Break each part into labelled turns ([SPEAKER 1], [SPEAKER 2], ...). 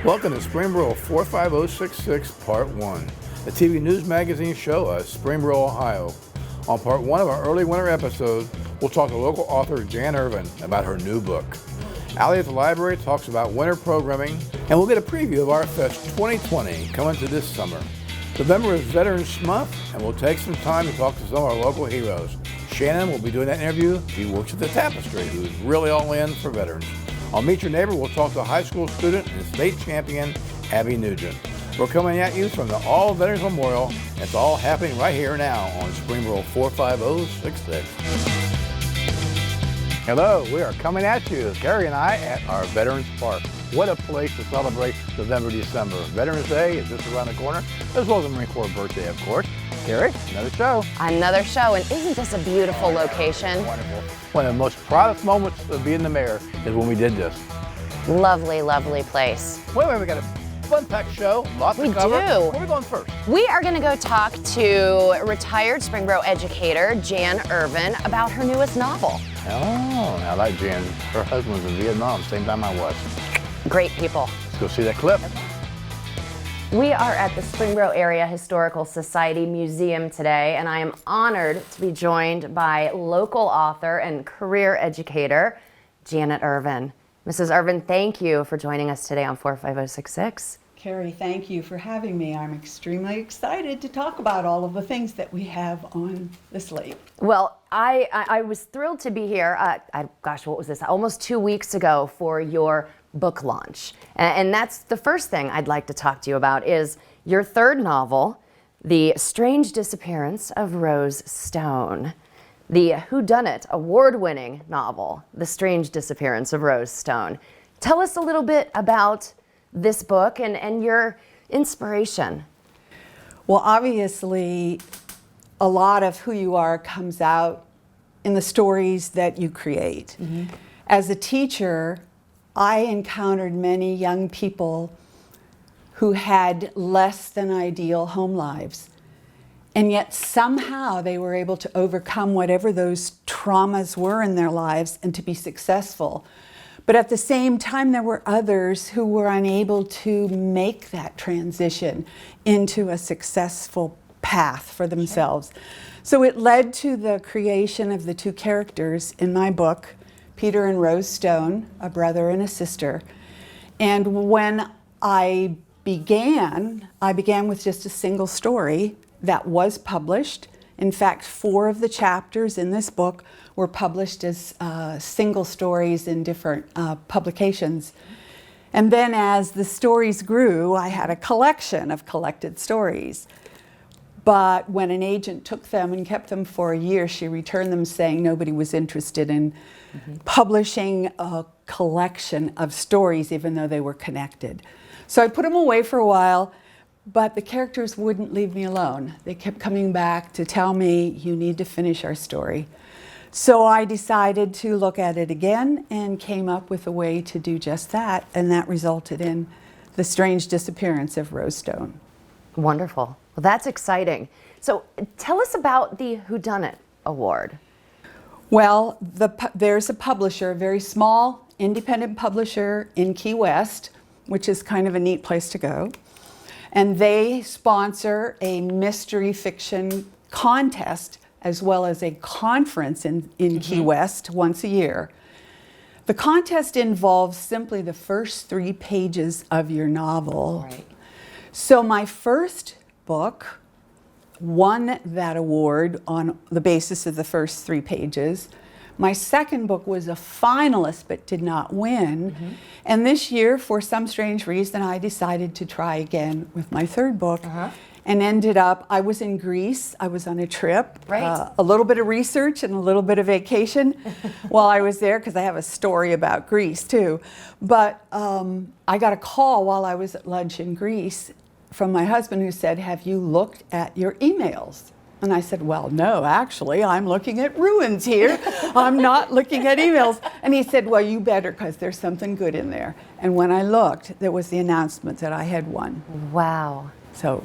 [SPEAKER 1] Welcome to Springboro 45066 Part 1, the TV news magazine show of Springboro, Ohio. On Part 1 of our early winter episode, we'll talk to local author Jan Irvin about her new book. Allie at the library talks about winter programming, and we'll get a preview of ArtFest 2020 coming to this summer. November is Veterans Month, and we'll take some time to talk to some of our local heroes. Shannon will be doing that interview. She works at the Tapestry, who's really all in for veterans. On Meet Your Neighbor, we'll talk to high school student and state champion Abby Nugent. We're coming at you from the All Veterans Memorial. It's all happening right here now on Springboro 45066. Hello, we are coming at you, Carrie and I, at our Veterans Park. What a place to celebrate November, December. Veterans Day is just around the corner, as well as the Marine Corps birthday, of course. Carrie, another show.
[SPEAKER 2] Another show, and isn't this a beautiful location?
[SPEAKER 1] Wonderful. One of the most proudest moments of being the mayor is when we did this.
[SPEAKER 2] Lovely, lovely place.
[SPEAKER 1] Wait, we got a fun-packed show, lots to cover.
[SPEAKER 2] We do.
[SPEAKER 1] Where are we going first?
[SPEAKER 2] We are going to go talk to retired Springboro educator Jan Irvin about her newest novel.
[SPEAKER 1] Oh, I like Jan. Her husband was in Vietnam, same time I was.
[SPEAKER 2] Great people.
[SPEAKER 1] Let's go see that clip.
[SPEAKER 2] We are at the Springboro Area Historical Society Museum today, and I am honored to be joined by local author and career educator, Janet Irvin. Mrs. Irvin, thank you for joining us today on 45066.
[SPEAKER 3] Carrie, thank you for having me. I'm extremely excited to talk about all of the things that we have on the slate.
[SPEAKER 2] Well, I was thrilled to be here, gosh, what was this? Almost 2 weeks ago for your book launch. And that's the first thing I'd like to talk to you about is your third novel, The Strange Disappearance of Rose Stone. The whodunit award-winning novel, The Strange Disappearance of Rose Stone. Tell us a little bit about this book and your inspiration.
[SPEAKER 3] Well, obviously, a lot of who you are comes out in the stories that you create. Mm-hmm. As a teacher, I encountered many young people who had less than ideal home lives. And yet somehow they were able to overcome whatever those traumas were in their lives and to be successful. But at the same time, there were others who were unable to make that transition into a successful path for themselves. Sure. So it led to the creation of the two characters in my book, Peter and Rose Stone, a brother and a sister. And when I began with just a single story that was published. In fact, 4 of the chapters in this book were published as single stories in different publications. And then as the stories grew, I had a collection of collected stories. But when an agent took them and kept them for a year, she returned them saying nobody was interested in publishing a collection of stories, even though they were connected. So I put them away for a while, but the characters wouldn't leave me alone. They kept coming back to tell me, you need to finish our story. So I decided to look at it again and came up with a way to do just that, and that resulted in The Strange Disappearance of Rose Stone.
[SPEAKER 2] Wonderful. Well, that's exciting. So tell us about the Whodunit Award.
[SPEAKER 3] Well, there's a publisher, a very small independent publisher in Key West, which is kind of a neat place to go. And they sponsor a mystery fiction contest as well as a conference in Key West once a year. The contest involves simply the first 3 pages of your novel.
[SPEAKER 2] Right.
[SPEAKER 3] So my first book won that award on the basis of the first 3 pages. My second book was a finalist but did not win. Mm-hmm. And this year, for some strange reason, I decided to try again with my third book and ended up, I was in Greece, I was on a trip,
[SPEAKER 2] right.
[SPEAKER 3] A little bit of research and a little bit of vacation while I was there, because I have a story about Greece too. But I got a call while I was at lunch in Greece from my husband who said, have you looked at your emails? And I said, well, no, actually, I'm looking at ruins here. I'm not looking at emails. And he said, well, you better, because there's something good in there. And when I looked, there was the announcement that I had won.
[SPEAKER 2] Wow.
[SPEAKER 3] So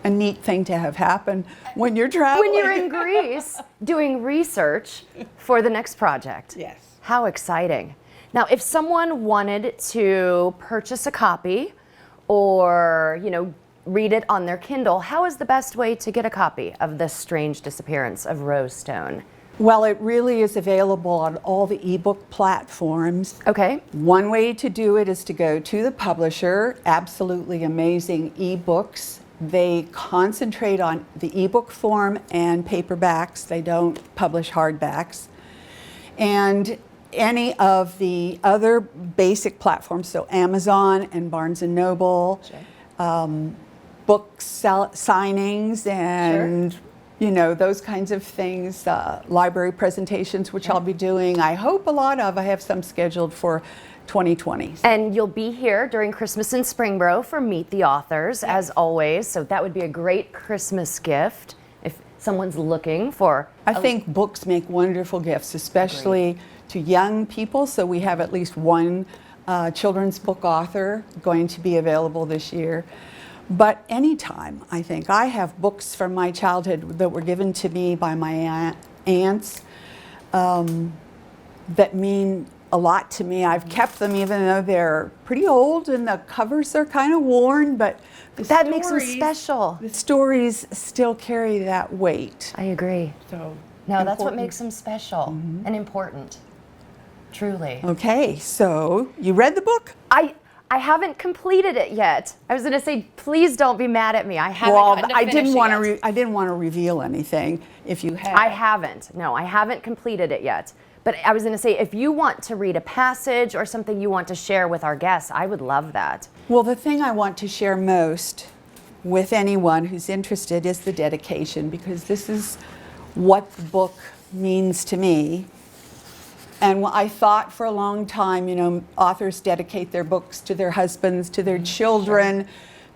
[SPEAKER 3] a neat thing to have happen when you're traveling.
[SPEAKER 2] When you're in Greece doing research for the next project.
[SPEAKER 3] Yes.
[SPEAKER 2] How exciting. Now, if someone wanted to purchase a copy or, read it on their Kindle, how is the best way to get a copy of The Strange Disappearance of Rose Stone?
[SPEAKER 3] Well, it really is available on all the ebook platforms.
[SPEAKER 2] Okay.
[SPEAKER 3] One way to do it is to go to the publisher, Absolutely Amazing eBooks. They concentrate on the ebook form and paperbacks. They don't publish hardbacks. And any of the other basic platforms, so Amazon and Barnes & Noble, book signings and those kinds of things, library presentations, which I'll be doing. I hope a lot of. I have some scheduled for 2020.
[SPEAKER 2] And you'll be here during Christmas in Springboro for Meet the Authors, as always. So that would be a great Christmas gift if someone's looking for.
[SPEAKER 3] I think books make wonderful gifts, especially to young people. So we have at least one children's book author going to be available this year. But anytime, I think. I have books from my childhood that were given to me by my aunts that mean a lot to me. I've kept them even though they're pretty old and the covers are kind of worn, but
[SPEAKER 2] that makes them special.
[SPEAKER 3] The stories still carry that weight.
[SPEAKER 2] I agree.
[SPEAKER 3] So
[SPEAKER 2] no, that's what makes them special and important. Truly.
[SPEAKER 3] Okay, so you read the book?
[SPEAKER 2] I haven't completed it yet. I was going to say, please don't be mad at me. I haven't gotten to
[SPEAKER 3] I
[SPEAKER 2] finish
[SPEAKER 3] didn't want
[SPEAKER 2] it yet.
[SPEAKER 3] I didn't want to reveal anything if you had.
[SPEAKER 2] I haven't. No, I haven't completed it yet. But I was going to say, if you want to read a passage or something you want to share with our guests, I would love that.
[SPEAKER 3] Well, the thing I want to share most with anyone who's interested is the dedication, because this is what the book means to me. And I thought for a long time, authors dedicate their books to their husbands, to their children,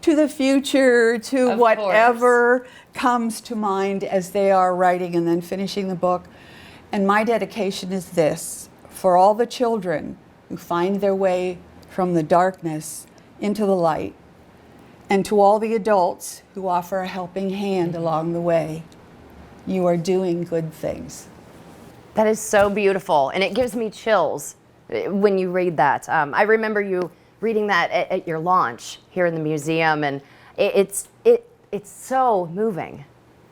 [SPEAKER 3] to the future, to whatever comes to mind as they are writing and then finishing the book. And my dedication is this: for all the children who find their way from the darkness into the light, and to all the adults who offer a helping hand along the way, you are doing good things.
[SPEAKER 2] That is so beautiful, and it gives me chills when you read that. I remember you reading that at your launch here in the museum, and it's so moving,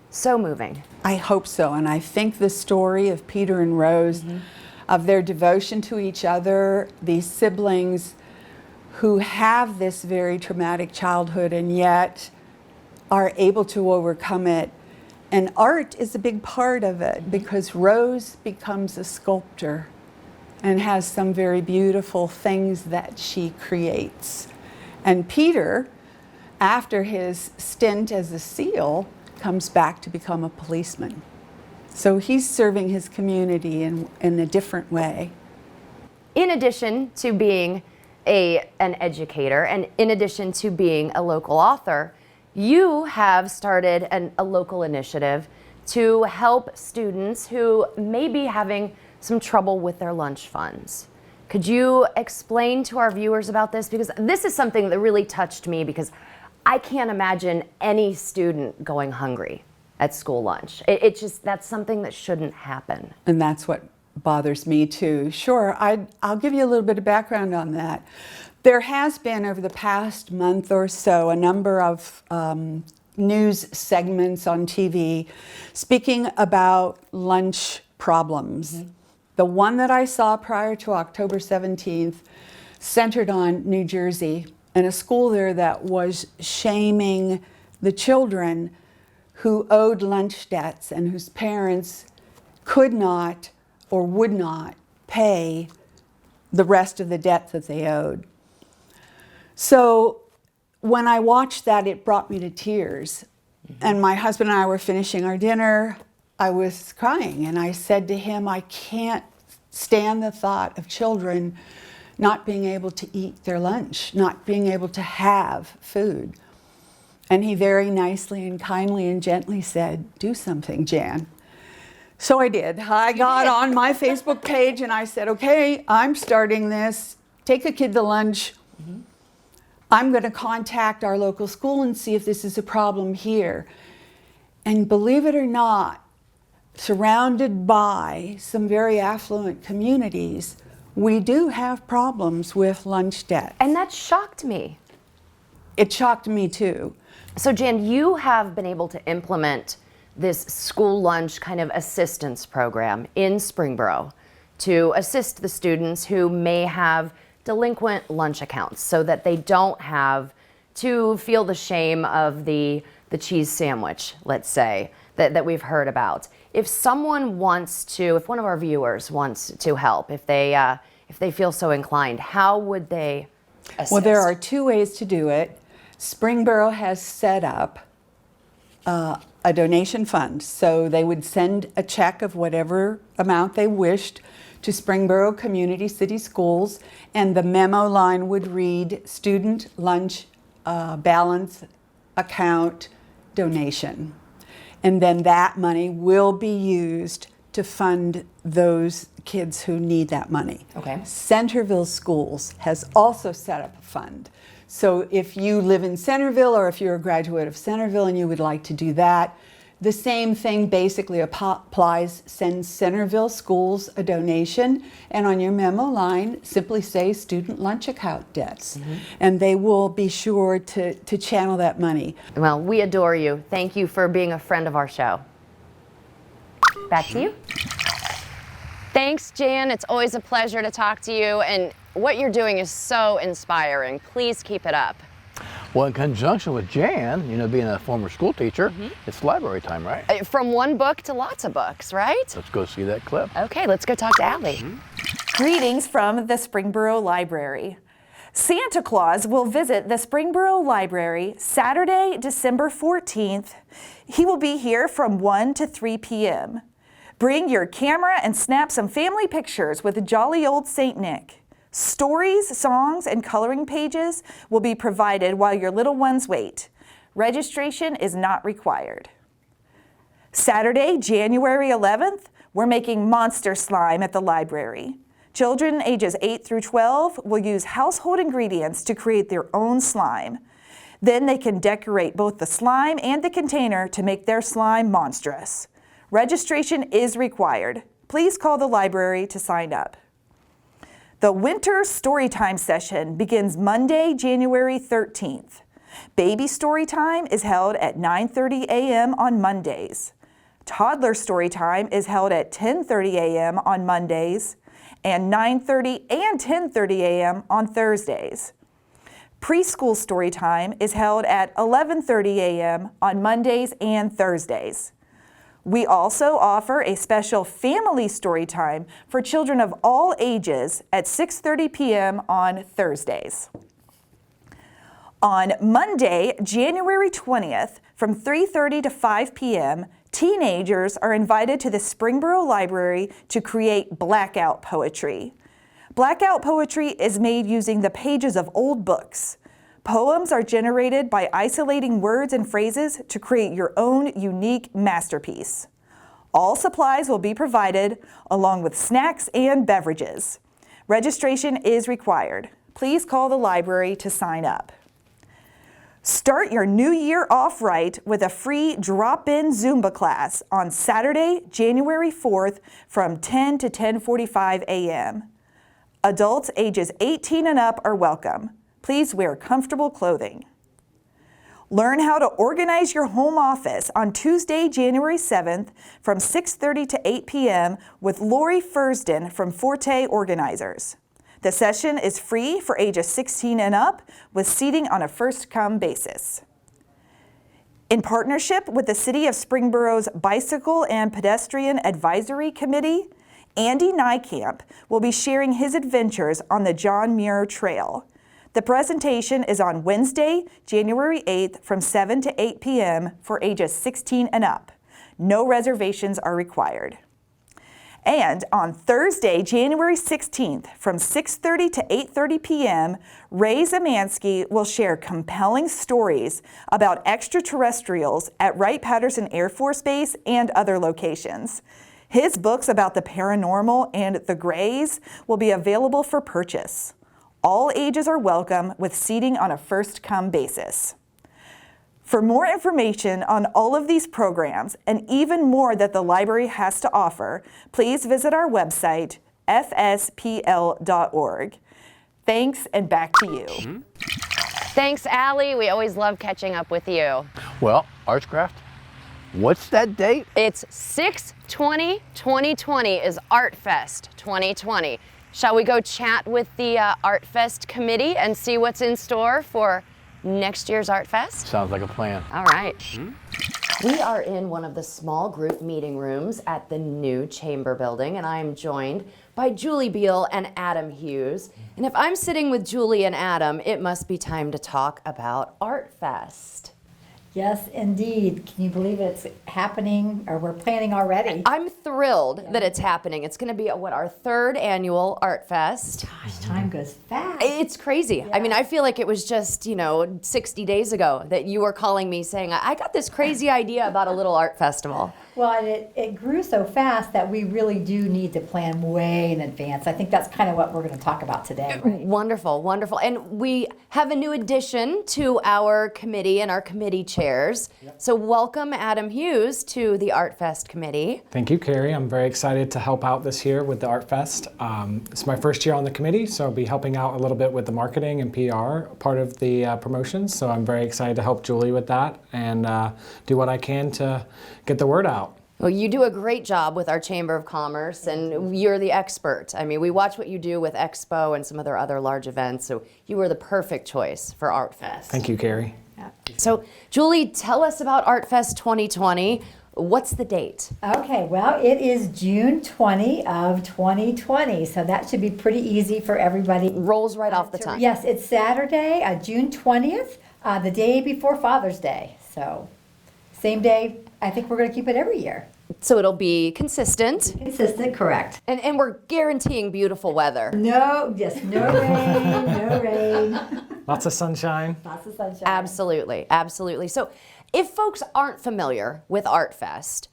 [SPEAKER 2] so moving.
[SPEAKER 3] I hope so, and I think the story of Peter and Rose, of their devotion to each other, these siblings who have this very traumatic childhood and yet are able to overcome it. And art is a big part of it, because Rose becomes a sculptor and has some very beautiful things that she creates. And Peter, after his stint as a SEAL, comes back to become a policeman. So he's serving his community in a different way.
[SPEAKER 2] In addition to being an educator, and in addition to being a local author, you have started a local initiative to help students who may be having some trouble with their lunch funds. Could you explain to our viewers about this? Because this is something that really touched me, because I can't imagine any student going hungry at school lunch. That's something that shouldn't happen.
[SPEAKER 3] And that's what bothers me too. Sure, I'll give you a little bit of background on that. There has been, over the past month or so, a number of news segments on TV speaking about lunch problems. The one that I saw prior to October 17th centered on New Jersey, and a school there that was shaming the children who owed lunch debts and whose parents could not or would not pay the rest of the debt that they owed. So when I watched that, it brought me to tears. And my husband and I were finishing our dinner. I was crying, and I said to him, I can't stand the thought of children not being able to eat their lunch, not being able to have food. And he very nicely and kindly and gently said, do something, Jan. So I did. I got on my Facebook page and I said, okay, I'm starting this. Take a kid to lunch. I'm going to contact our local school and see if this is a problem here. And believe it or not, surrounded by some very affluent communities, we do have problems with lunch debt.
[SPEAKER 2] And that shocked me.
[SPEAKER 3] it shocked me too.
[SPEAKER 2] So Jan, you have been able to implement this school lunch kind of assistance program in Springboro to assist the students who may have delinquent lunch accounts so that they don't have to feel the shame of the cheese sandwich, let's say, that we've heard about. If someone wants to, if one of our viewers wants to help, if they feel so inclined, how would they assist?
[SPEAKER 3] Well, there are two ways to do it. Springboro has set up a donation fund. So they would send a check of whatever amount they wished to Springboro Community City Schools, and the memo line would read student lunch balance account donation. And then that money will be used to fund those kids who need that money.
[SPEAKER 2] Okay.
[SPEAKER 3] Centerville Schools has also set up a fund. So if you live in Centerville, or if you're a graduate of Centerville and you would like to do that, the same thing basically applies. Send Centerville Schools a donation, and on your memo line, simply say student lunch account debts. And they will be sure to channel that money.
[SPEAKER 2] Well, we adore you. Thank you for being a friend of our show. Back to you. Thanks, Jan. It's always a pleasure to talk to you, and what you're doing is so inspiring. Please keep it up.
[SPEAKER 1] Well, in conjunction with Jan, being a former school teacher, it's library time, right?
[SPEAKER 2] From one book to lots of books, right?
[SPEAKER 1] Let's go see that clip.
[SPEAKER 2] Okay, let's go talk to Abby.
[SPEAKER 4] Greetings from the Springboro Library. Santa Claus will visit the Springboro Library Saturday, December 14th. He will be here from 1 to 3 p.m. Bring your camera and snap some family pictures with jolly old Saint Nick. Stories, songs, and coloring pages will be provided while your little ones wait. Registration is not required. Saturday, January 11th, we're making monster slime at the library. Children ages 8 through 12 will use household ingredients to create their own slime. Then they can decorate both the slime and the container to make their slime monstrous. Registration is required. Please call the library to sign up. The winter storytime session begins Monday, January 13th. Baby storytime is held at 9:30 a.m. on Mondays. Toddler storytime is held at 10:30 a.m. on Mondays and 9:30 and 10:30 a.m. on Thursdays. Preschool storytime is held at 11:30 a.m. on Mondays and Thursdays. We also offer a special family story time for children of all ages at 6:30 p.m. on Thursdays. On Monday, January 20th, from 3:30 to 5 p.m., teenagers are invited to the Springboro Library to create blackout poetry. Blackout poetry is made using the pages of old books. Poems are generated by isolating words and phrases to create your own unique masterpiece. All supplies will be provided, along with snacks and beverages. Registration is required. Please call the library to sign up. Start your new year off right with a free drop-in Zumba class on Saturday, January 4th from 10 to 10:45 a.m. Adults ages 18 and up are welcome. Please wear comfortable clothing. Learn how to organize your home office on Tuesday, January 7th from 6:30 to 8 p.m. with Lori Fursden from Forte Organizers. The session is free for ages 16 and up with seating on a first-come basis. In partnership with the City of Springboro's Bicycle and Pedestrian Advisory Committee, Andy Niekamp will be sharing his adventures on the John Muir Trail. The presentation is on Wednesday, January 8th from 7 to 8 p.m. for ages 16 and up. No reservations are required. And on Thursday, January 16th from 6:30 to 8:30 p.m., Ray Zamansky will share compelling stories about extraterrestrials at Wright-Patterson Air Force Base and other locations. His books about the paranormal and the Greys will be available for purchase. All ages are welcome with seating on a first-come basis. For more information on all of these programs and even more that the library has to offer, please visit our website, fspl.org. Thanks, and back to you.
[SPEAKER 2] Thanks, Allie. We always love catching up with you.
[SPEAKER 1] Well, Artscraft, what's that date?
[SPEAKER 2] It's 6/20/2020 is ArtFest 2020. Shall we go chat with the ArtFest committee and see what's in store for next year's ArtFest?
[SPEAKER 1] Sounds like a plan.
[SPEAKER 2] All right. We are in one of the small group meeting rooms at the new Chamber building, and I am joined by Julie Beal and Adam Hughes. And if I'm sitting with Julie and Adam, it must be time to talk about ArtFest.
[SPEAKER 5] Yes, indeed. Can you believe it's happening, or we're planning already?
[SPEAKER 2] I'm thrilled that it's happening. It's going to be our third annual ArtFest.
[SPEAKER 5] Gosh, time goes fast.
[SPEAKER 2] It's crazy. I mean, I feel like it was just, 60 days ago that you were calling me saying, I got this crazy idea about a little art festival.
[SPEAKER 5] Well, and it grew so fast that we really do need to plan way in advance. I think that's kind of what we're going to talk about today. Right?
[SPEAKER 2] Wonderful, wonderful. And we have a new addition to our committee and our committee chairs. So welcome Adam Hughes to the ArtFest committee.
[SPEAKER 6] Thank you, Carrie. I'm very excited to help out this year with the ArtFest. It's my first year on the committee, so I'll be helping out a little bit with the marketing and PR part of the promotions. So I'm very excited to help Julie with that and do what I can to get the word out.
[SPEAKER 2] Well, you do a great job with our Chamber of Commerce, and you're the expert. I mean, we watch what you do with Expo and some other large events, so you were the perfect choice for ArtFest.
[SPEAKER 6] Thank you, Carrie.
[SPEAKER 2] So, Julie, tell us about ArtFest 2020. What's the date?
[SPEAKER 5] Okay, well, it is June 20 of 2020, so that should be pretty easy for everybody.
[SPEAKER 2] Rolls right off the tongue.
[SPEAKER 5] Yes, it's Saturday, June 20th, the day before Father's Day. So, same day. I think we're going to keep it every year.
[SPEAKER 2] So it'll be consistent.
[SPEAKER 5] Consistent, correct.
[SPEAKER 2] And we're guaranteeing beautiful weather.
[SPEAKER 5] No rain, no rain.
[SPEAKER 6] Lots of sunshine.
[SPEAKER 5] Lots of sunshine.
[SPEAKER 2] Absolutely, absolutely. So if folks aren't familiar with ArtFest,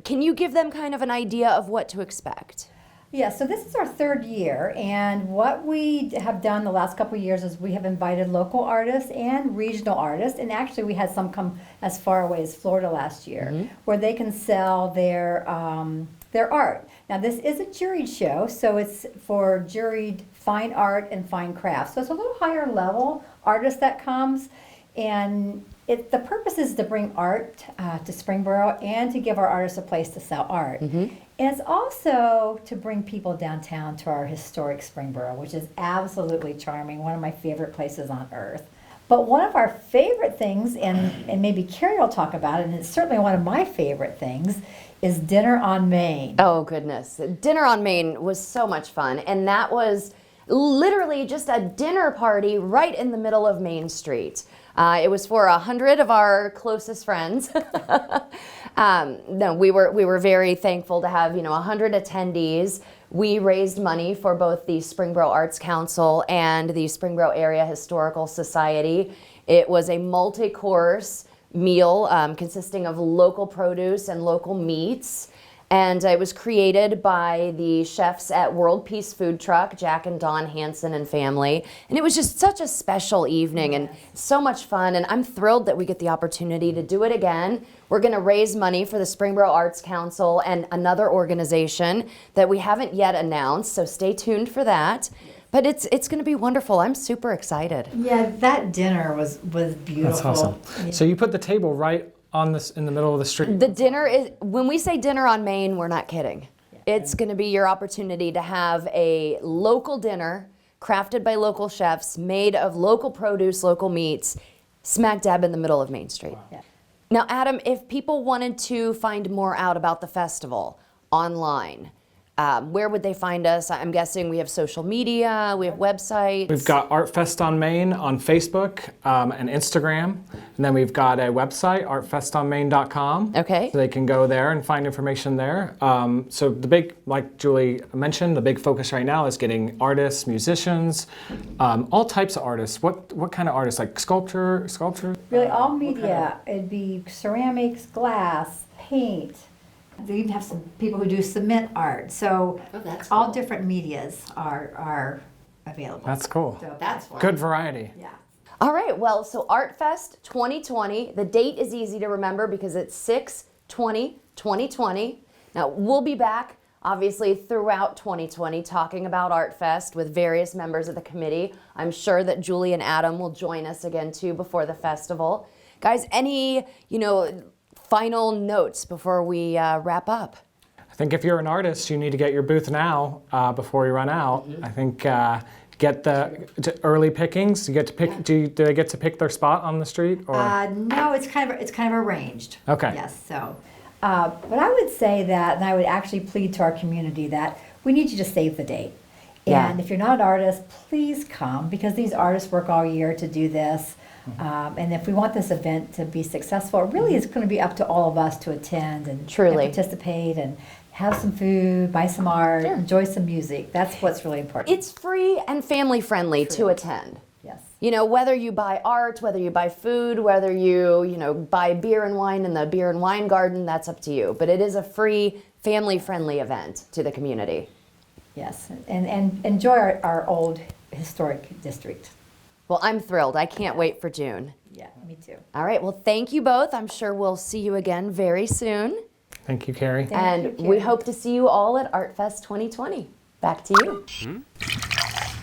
[SPEAKER 2] can you give them kind of an idea of what to expect?
[SPEAKER 5] Yeah, so this is our third year, and what we have done the last couple of years is we have invited local artists and regional artists, and actually we had some come as far away as Florida last year, where they can sell their art. Now this is a juried show, so it's for juried fine art and fine crafts. So it's a little higher level artist that comes, and the purpose is to bring art to Springboro and to give our artists a place to sell art. And it's also to bring people downtown to our historic Springboro, which is absolutely charming, one of my favorite places on earth. But one of our favorite things, and maybe Carrie will talk about it, and it's certainly one of my favorite things, is Dinner on Main.
[SPEAKER 2] Oh, goodness. Dinner on Main was so much fun, and that was literally just a dinner party right in the middle of Main Street. It was for 100 of our closest friends. No, we were very thankful to have 100 attendees. We raised money for both the Springboro Arts Council and the Springboro Area Historical Society. It was a multi-course meal consisting of local produce and local meats. And it was created by the chefs at World Peace Food Truck, Jack and Dawn Hansen and family. And it was just such a special evening and so much fun. And I'm thrilled that we get the opportunity to do it again. We're going to raise money for the Springboro Arts Council and another organization that we haven't yet announced. So stay tuned for that. But it's going to be wonderful. I'm super excited.
[SPEAKER 5] Yeah, that dinner was beautiful.
[SPEAKER 6] That's awesome.
[SPEAKER 5] Yeah.
[SPEAKER 6] So you put the table right in the middle of the street.
[SPEAKER 2] The dinner is, when we say dinner on Main, we're not kidding. It's going to be your opportunity to have a local dinner crafted by local chefs, made of local produce, local meats, smack dab in the middle of Main Street.
[SPEAKER 5] Wow. Yeah.
[SPEAKER 2] Now, Adam, if people wanted to find more out about the festival online, where would they find us? I'm guessing we have social media, we have websites.
[SPEAKER 6] We've got ArtFest on Main on Facebook and Instagram. And then we've got a website, artfestonmain.com.
[SPEAKER 2] Okay.
[SPEAKER 6] So they can go there and find information there. So the big, like Julie mentioned, the big focus right now is getting artists, musicians, all types of artists. What kind of artists? Like sculpture?
[SPEAKER 5] Really, all media. It'd be ceramics, glass, paint. They even have some people who do cement art. So
[SPEAKER 2] that's
[SPEAKER 5] all
[SPEAKER 2] cool.
[SPEAKER 5] different medias are available.
[SPEAKER 6] That's cool.
[SPEAKER 5] So
[SPEAKER 2] That's fun.
[SPEAKER 6] Good variety.
[SPEAKER 5] yeah.
[SPEAKER 2] All right, well, so ArtFest 2020, the date is easy to remember because it's 6/20/2020. Now, we'll be back obviously throughout 2020 talking about ArtFest with various members of the committee. I'm sure that Julie and Adam will join us again too before the festival. Guys, any, final notes before we wrap up?
[SPEAKER 6] I think if you're an artist, you need to get your booth now before you run out. I think get the early pickings. You get to pick. Do they get to pick their spot on the street? Or?
[SPEAKER 5] No, it's kind of arranged.
[SPEAKER 6] Okay.
[SPEAKER 5] Yes. So, but I would say that, and I would actually plead to our community that we need you to save the date.
[SPEAKER 2] Yeah.
[SPEAKER 5] And if you're not an artist, please come, because these artists work all year to do this. And if we want this event to be successful, it really is going to be up to all of us to attend and
[SPEAKER 2] Truly.
[SPEAKER 5] participate and have some food, buy some art, enjoy some music. That's what's really important.
[SPEAKER 2] It's free and family friendly to attend.
[SPEAKER 5] Yes.
[SPEAKER 2] Whether you buy art, whether you buy food, whether you buy beer and wine in the beer and wine garden, that's up to you. But it is a free, family-friendly event to the community.
[SPEAKER 5] Yes, and enjoy our old historic district.
[SPEAKER 2] Well, I'm thrilled. I can't wait for June.
[SPEAKER 5] Yeah, me too.
[SPEAKER 2] All right, well, thank you both. I'm sure we'll see you again very soon.
[SPEAKER 6] Thank you, Carrie.
[SPEAKER 2] And
[SPEAKER 5] you,
[SPEAKER 2] we
[SPEAKER 5] Carrie.
[SPEAKER 2] hope to see you all at ArtFest 2020. Back to you.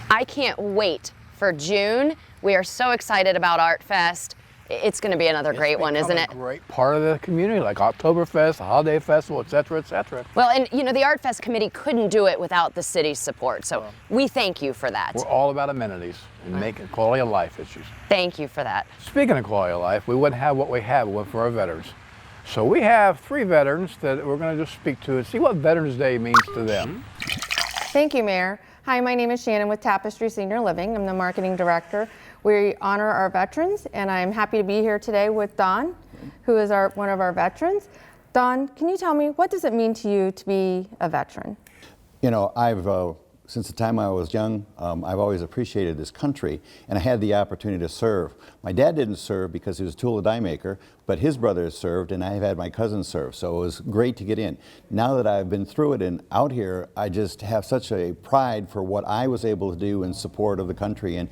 [SPEAKER 2] I can't wait for June. We are so excited about ArtFest. It's going to be another great one, isn't it?
[SPEAKER 1] A great part of the community, like Oktoberfest, the Holiday Festival, et cetera, et cetera.
[SPEAKER 2] Well, and the ArtFest committee couldn't do it without the city's support, so we thank you for that.
[SPEAKER 1] We're all about amenities and making quality of life issues.
[SPEAKER 2] Thank you for that.
[SPEAKER 1] Speaking of quality of life, we wouldn't have what we have if it weren't for our veterans. So we have 3 veterans that we're going to just speak to and see what Veterans Day means to them.
[SPEAKER 7] Thank you, Mayor. Hi, my name is Shannon with Tapestry Senior Living. I'm the marketing director. We honor our veterans, and I'm happy to be here today with Don, who is one of our veterans. Don, can you tell me, what does it mean to you to be a veteran?
[SPEAKER 8] I've since the time I was young, I've always appreciated this country, and I had the opportunity to serve. My dad didn't serve because he was a tool and die maker, but his brothers served, and I've had my cousins serve, so it was great to get in. Now that I've been through it and out here, I just have such a pride for what I was able to do in support of the country and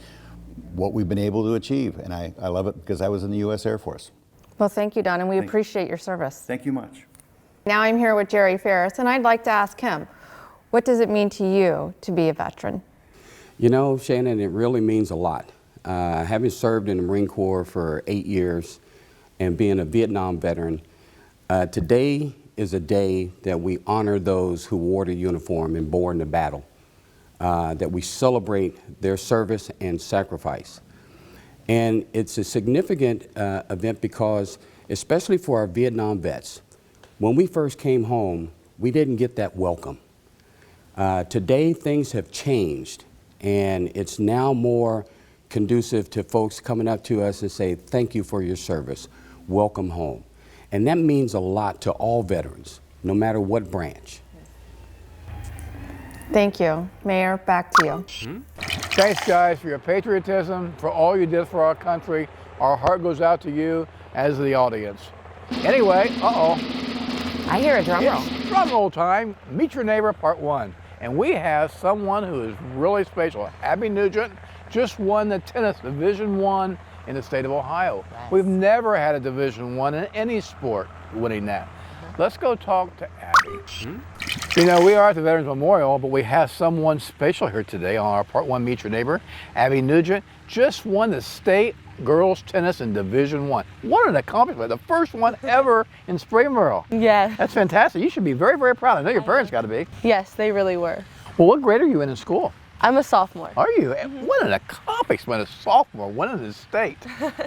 [SPEAKER 8] what we've been able to achieve, and I love it because I was in the U.S. Air Force.
[SPEAKER 7] Well, thank you, Don, and we appreciate your service.
[SPEAKER 8] Thank you much.
[SPEAKER 7] Now I'm here with Jerry Ferris, and I'd like to ask him, what does it mean to you to be a veteran?
[SPEAKER 9] Shannon, it really means a lot. Having served in the Marine Corps for 8 years and being a Vietnam veteran, today is a day that we honor those who wore the uniform and bore in the battle, that we celebrate their service and sacrifice. And it's a significant event because, especially for our Vietnam vets, when we first came home, we didn't get that welcome. Today, things have changed, and it's now more conducive to folks coming up to us and say, thank you for your service, welcome home. And that means a lot to all veterans, no matter what branch.
[SPEAKER 7] Thank you. Mayor, back to you.
[SPEAKER 1] Thanks, guys, for your patriotism, for all you did for our country. Our heart goes out to you as the audience. Anyway,
[SPEAKER 2] I hear a drum roll.
[SPEAKER 1] it's drum roll time. Meet Your Neighbor, Part 1. And we have someone who is really special. Abby Nugent just won the tennis Division I in the state of Ohio.
[SPEAKER 2] Yes.
[SPEAKER 1] We've never had a Division I in any sport winning that. Let's go talk to Abby. We are at the Veterans Memorial, but we have someone special here today on our Part 1 Meet Your Neighbor. Abby Nugent just won the state girls tennis in Division I. What an accomplishment, the first one ever in Springboro.
[SPEAKER 10] Yeah.
[SPEAKER 1] That's fantastic. You should be very, very proud. I know your parents got to be.
[SPEAKER 10] Yes, they really were.
[SPEAKER 1] Well, what grade are you in school?
[SPEAKER 10] I'm a sophomore.
[SPEAKER 1] Are you? What an accomplishment, a sophomore winning the state.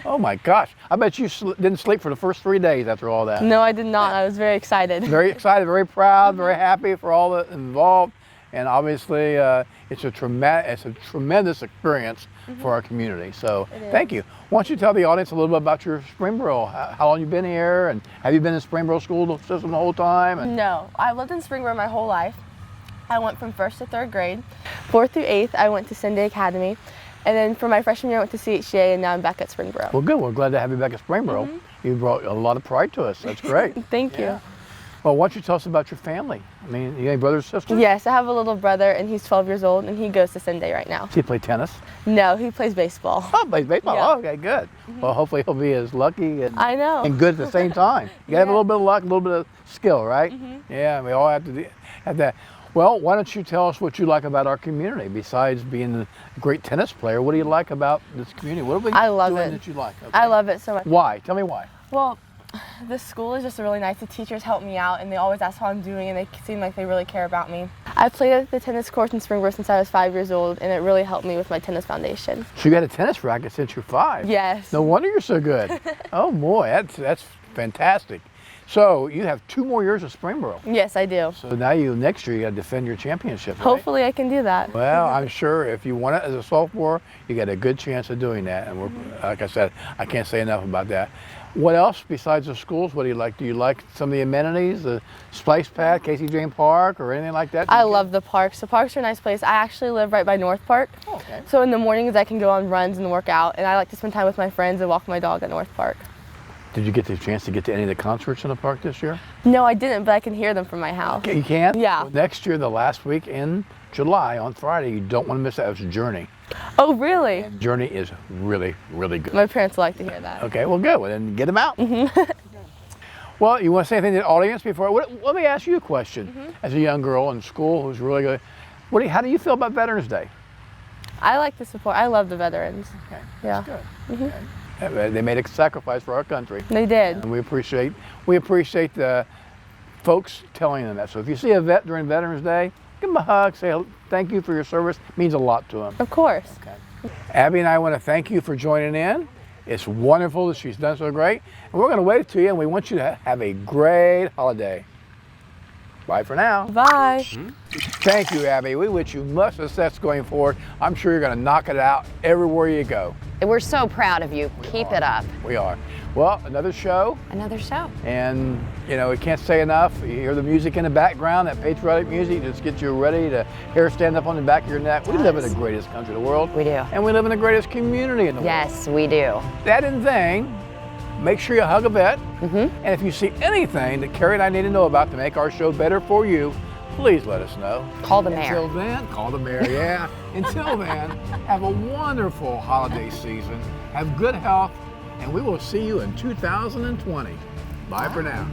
[SPEAKER 1] Oh my gosh. I bet you didn't sleep for the first 3 days after all that.
[SPEAKER 10] No, I did not. I was very excited.
[SPEAKER 1] Very excited, very proud, very happy for all that involved. And obviously, it's a tremendous experience for our community. So thank you. Why don't you tell the audience a little bit about your Springboro, how long you've been here, and have you been in Springboro school system the whole time? And
[SPEAKER 10] No, I lived in Springboro my whole life. I went from 1st to 3rd grade. 4th through 8th, I went to Sunday Academy. And then for my freshman year, I went to CHGA, and now I'm back at Springboro.
[SPEAKER 1] Well, good. We're glad to have you back at Springboro. You brought a lot of pride to us. That's great.
[SPEAKER 10] Thank you.
[SPEAKER 1] Well, why don't you tell us about your family? I mean, you got any brothers or sisters?
[SPEAKER 10] Yes, I have a little brother, and he's 12 years old, and he goes to Sunday right now.
[SPEAKER 1] Does he play tennis?
[SPEAKER 10] No, he plays baseball.
[SPEAKER 1] Oh, plays baseball.
[SPEAKER 10] Yeah.
[SPEAKER 1] Oh, okay, good. Well, hopefully he'll be as lucky and,
[SPEAKER 10] I know.
[SPEAKER 1] and good at the same time. You gotta have a little bit of luck, a little bit of skill, right? Yeah, we all have to have that. Well, why don't you tell us what you like about our community besides being a great tennis player? What do you like about this community? What are we
[SPEAKER 10] I love
[SPEAKER 1] doing
[SPEAKER 10] it.
[SPEAKER 1] that you like? Okay.
[SPEAKER 10] I love it so much.
[SPEAKER 1] Why? Tell me why.
[SPEAKER 10] Well, the school is just really nice. The teachers help me out, and they always ask how I'm doing, and they seem like they really care about me. I played at the tennis courts in Springboro since I was 5 years old, and it really helped me with my tennis foundation.
[SPEAKER 1] So you had a tennis racket since you're 5?
[SPEAKER 10] Yes.
[SPEAKER 1] No wonder you're so good. Oh boy, that's fantastic. So you have 2 more years of Springboro.
[SPEAKER 10] Yes, I do.
[SPEAKER 1] So now next year you got to defend your championship, right?
[SPEAKER 10] Hopefully I can do that.
[SPEAKER 1] Well, I'm sure if you won it as a sophomore, you got a good chance of doing that. And like I said, I can't say enough about that. What else besides the schools? What do you like? Do you like some of the amenities, the Splice Pad, Casey Jane Park, or anything like that?
[SPEAKER 10] I love the parks. The parks are a nice place. I actually live right by North Park.
[SPEAKER 1] Oh, okay.
[SPEAKER 10] So in the mornings I can go on runs and work out, and I like to spend time with my friends and walk my dog at North Park.
[SPEAKER 1] Did you get the chance to get to any of the concerts in the park this year?
[SPEAKER 10] No, I didn't, but I can hear them from my house.
[SPEAKER 1] You can?
[SPEAKER 10] Yeah.
[SPEAKER 1] Well, next year, the last week in July, on Friday, you don't want to miss that. It's Journey.
[SPEAKER 10] Oh, really?
[SPEAKER 1] Journey is really, really good.
[SPEAKER 10] My parents like to hear that.
[SPEAKER 1] Okay, well, good. Well, then get them out. Well, you want to say anything to the audience before? Let me ask you a question. As a young girl in school who's really good, how do you feel about Veterans Day?
[SPEAKER 10] I like the support. I love the veterans.
[SPEAKER 1] Okay,
[SPEAKER 10] Yeah.
[SPEAKER 1] that's good. Okay. They made a sacrifice for our country.
[SPEAKER 10] They did.
[SPEAKER 1] And we appreciate the folks telling them that. So if you see a vet during Veterans Day, give them a hug, say thank you for your service. It means a lot to them.
[SPEAKER 10] Of course.
[SPEAKER 1] Okay. Abby and I want to thank you for joining in. It's wonderful that she's done so great. And we're going to wave to you, and we want you to have a great holiday. Bye for now.
[SPEAKER 10] Bye.
[SPEAKER 1] Thank you, Abby. We wish you much success going forward. I'm sure you're going to knock it out everywhere you go.
[SPEAKER 2] We're so proud of you. Keep it up.
[SPEAKER 1] We are. Well, another show.
[SPEAKER 2] Another show.
[SPEAKER 1] And, we can't say enough. You hear the music in the background, that patriotic music just gets you ready to hair stand up on the back of your neck. We live in the greatest country in the world.
[SPEAKER 2] We do.
[SPEAKER 1] And we live in the greatest community in the world.
[SPEAKER 2] Yes, we do.
[SPEAKER 1] That in thing, make sure you hug a vet. And if you see anything that Carrie and I need to know about to make our show better for you, please let us know.
[SPEAKER 2] Call the mayor.
[SPEAKER 1] Until then, call the mayor, yeah. Until then, have a wonderful holiday season. Have good health, and we will see you in 2020. Bye for now.